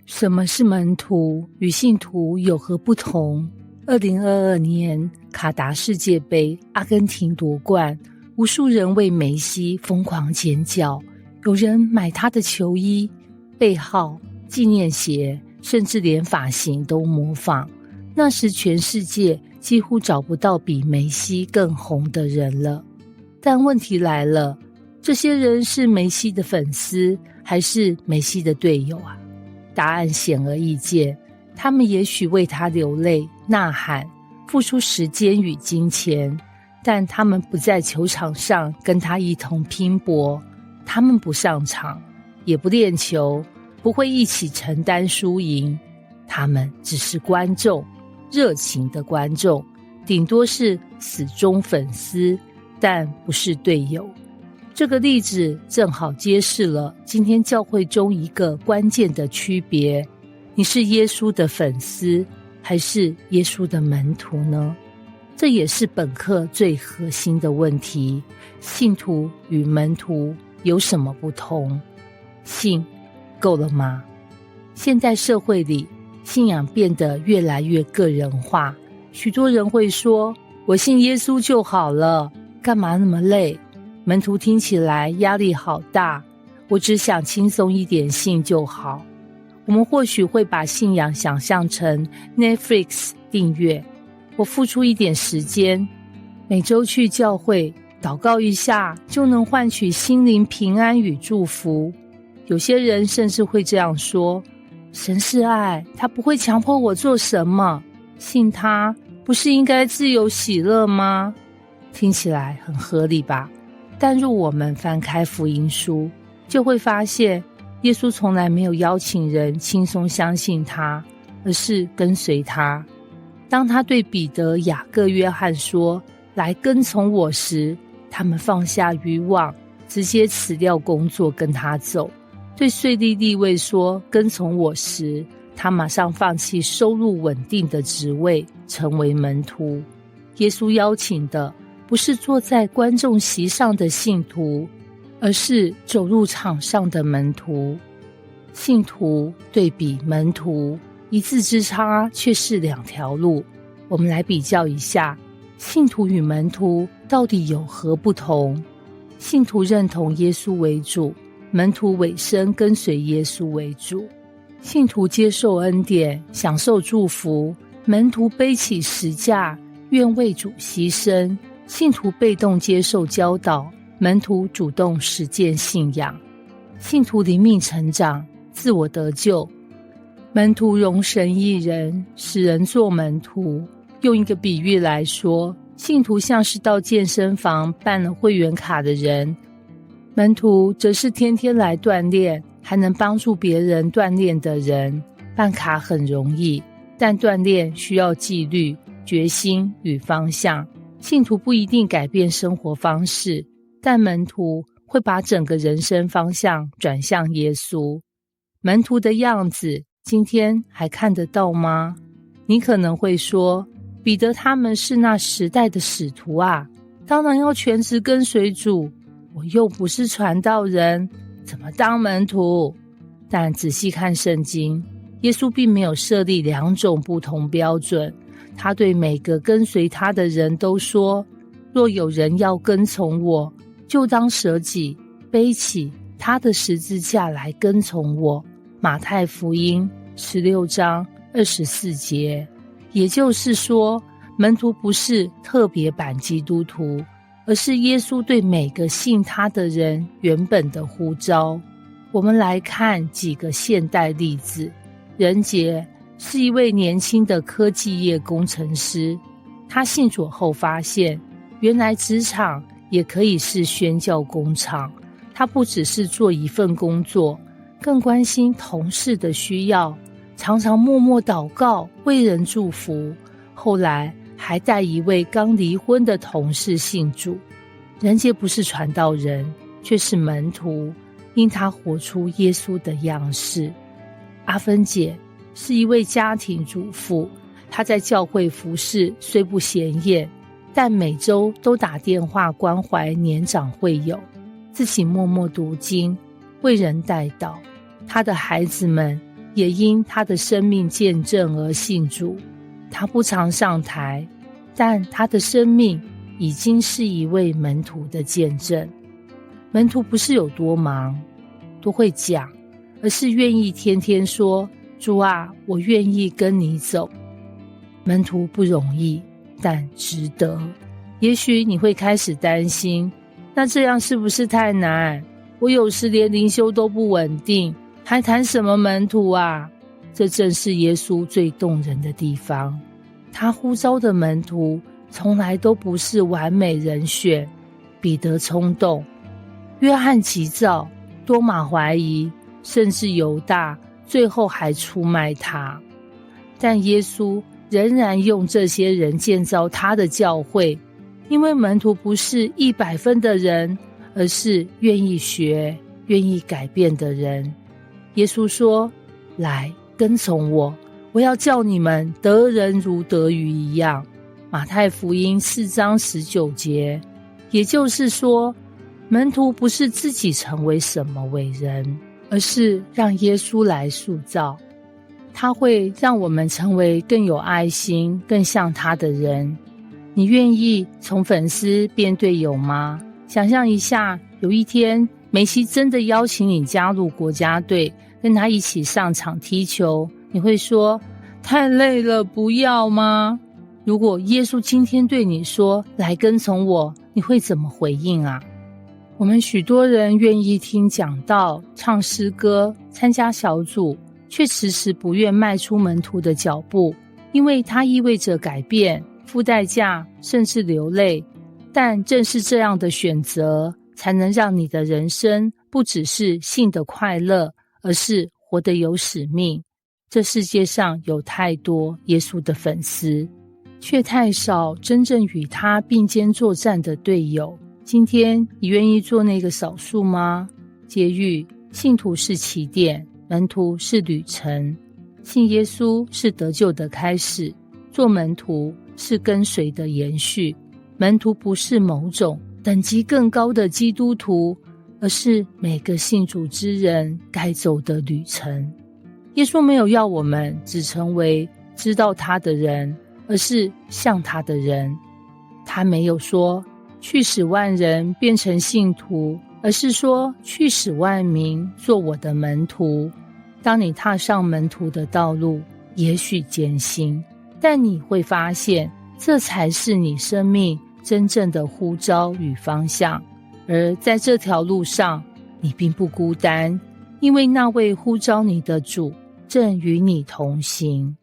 什麼是門徒？與信徒有何不同？2022年卡達世界盃，阿根廷奪冠，無數人為梅西瘋狂尖叫，有人買他的球衣、背號、紀念鞋，甚至連髮型都模仿。那時全世界幾乎找不到比梅西更紅的人了。但問題來了，這些人是梅西的粉絲，還是梅西的隊友啊？答案顯而易見，他們也許為他流淚、吶喊，付出時間與金錢，但他們不在球場上跟他一同拼搏，他們不上場，也不練球，不會一起承擔輸贏，他們只是觀眾，熱情的觀眾，頂多是死忠粉絲，但不是隊友。這個例子正好揭示了今天教會中一個關鍵的區別：你是耶穌的粉絲，還是耶穌的門徒呢？這也是本課最核心的問題：信徒與門徒有什麼不同？信夠了嗎？現代社會裡，信仰變得越來越個人化，許多人會說：我信耶穌就好了，幹嘛那麼累？門徒聽起來壓力好大，我只想輕鬆一點信就好。我們或許會把信仰想象成 Netflix 訂閱，我付出一點時間，每週去教會禱告一下，就能換取心靈平安與祝福。有些人甚至會這樣說：神是愛，他不會強迫我做什麼，信他不是應該自由喜樂嗎？聽起來很合理吧？但若我們翻開福音書，就會發現耶穌從來沒有邀請人輕鬆相信他，而是跟隨他。當他對彼得、雅各、約翰說來跟從我時，他們放下漁網，直接辭掉工作跟他走。對稅吏利未說跟從我時，他馬上放棄收入穩定的職位，成為門徒。耶穌邀請的不是坐在觀眾席上的信徒，而是走入場上的門徒。信徒對比門徒，一字之差卻是兩條路。我們來比較一下，信徒與門徒到底有何不同？信徒認同耶穌為主，門徒委身跟隨耶穌為主。信徒接受恩典，享受祝福；門徒背起十架，願為主犧牲。信徒被動接受教導，門徒主動實踐信仰。信徒靈命成長，自我得救；門徒榮神益人，使人做門徒。用一個比喻來說，信徒像是到健身房辦了會員卡的人，門徒則是天天來鍛鍊，還能幫助別人鍛鍊的人。辦卡很容易，但鍛鍊需要紀律、決心與方向。信徒不一定改變生活方式，但門徒會把整個人生方向轉向耶穌。門徒的樣子，今天還看得到嗎？你可能會說，彼得他們是那時代的使徒啊，當然要全職跟隨主，我又不是傳道人，怎麼當門徒？但仔細看聖經，耶穌並沒有設立兩種不同標準。他對每個跟隨他的人都說，若有人要跟從我，就當捨己，背起他的十字架來跟從我。馬太福音16章24節。也就是說，門徒不是特別版基督徒，而是耶穌對每個信他的人原本的呼召。我們來看幾個現代例子。仁杰是一位年輕的科技業工程師，他信主後發現，原來職場也可以是宣教工廠。他不只是做一份工作，更關心同事的需要，常常默默禱告，為人祝福。後來還帶一位剛離婚的同事信主。仁杰不是傳道人，卻是門徒，因他活出耶穌的樣式。阿芬姐是一位家庭主婦，她在教會服侍雖不顯眼，但每週都打電話關懷年長會友，自己默默讀經，為人代禱。她的孩子們也因他的生命見證而信主。他不常上台，但他的生命已經是一位門徒的見證。門徒不是有多忙，多會講，而是願意天天說，主啊，我願意跟你走。門徒不容易，但值得。也許你會開始擔心，那這樣是不是太難？我有時連靈修都不穩定，還談什麼門徒啊？這正是耶穌最動人的地方。他呼召的門徒從來都不是完美人選。彼得衝動，約翰急躁，多馬懷疑，甚至猶大最後還出賣他。但耶穌仍然用這些人建造他的教會，因為門徒不是100分的人，而是願意學、願意改變的人。耶穌說，來跟從我，我要叫你們得人如得魚一樣。馬太福音4章19節。也就是說，門徒不是自己成為什麼偉人，而是讓耶穌來塑造。他會讓我們成為更有愛心、更像他的人。你願意從粉絲變隊友嗎？想象一下，有一天梅西真的邀請你加入國家隊，跟他一起上場踢球，你會說太累了，不要嗎？如果耶穌今天對你說，來跟從我，你會怎麼回應啊？我們許多人願意聽講道、唱詩歌、參加小組，卻遲遲不願邁出門徒的腳步，因為它意味着改變、付代價，甚至流淚。但正是這樣的選擇，才能讓你的人生不只是信的快樂，而是活得有使命。這世界上有太多耶穌的粉絲，卻太少真正與他並肩作戰的隊友。今天你願意做那個少數嗎？結語：信徒是起點，門徒是旅程。信耶穌是得救的開始，做門徒是跟隨的延續。門徒不是某種等級更高的基督徒，而是每個信主之人該走的旅程。耶穌沒有要我們只成為知道他的人，而是像他的人。他沒有說去使萬人變成信徒，而是說去使萬民做我的門徒。當你踏上門徒的道路，也許艱辛，但你會發現，這才是你生命真正的呼召與方向。而在這條路上，你並不孤單，因為那位呼召你的主正與你同行。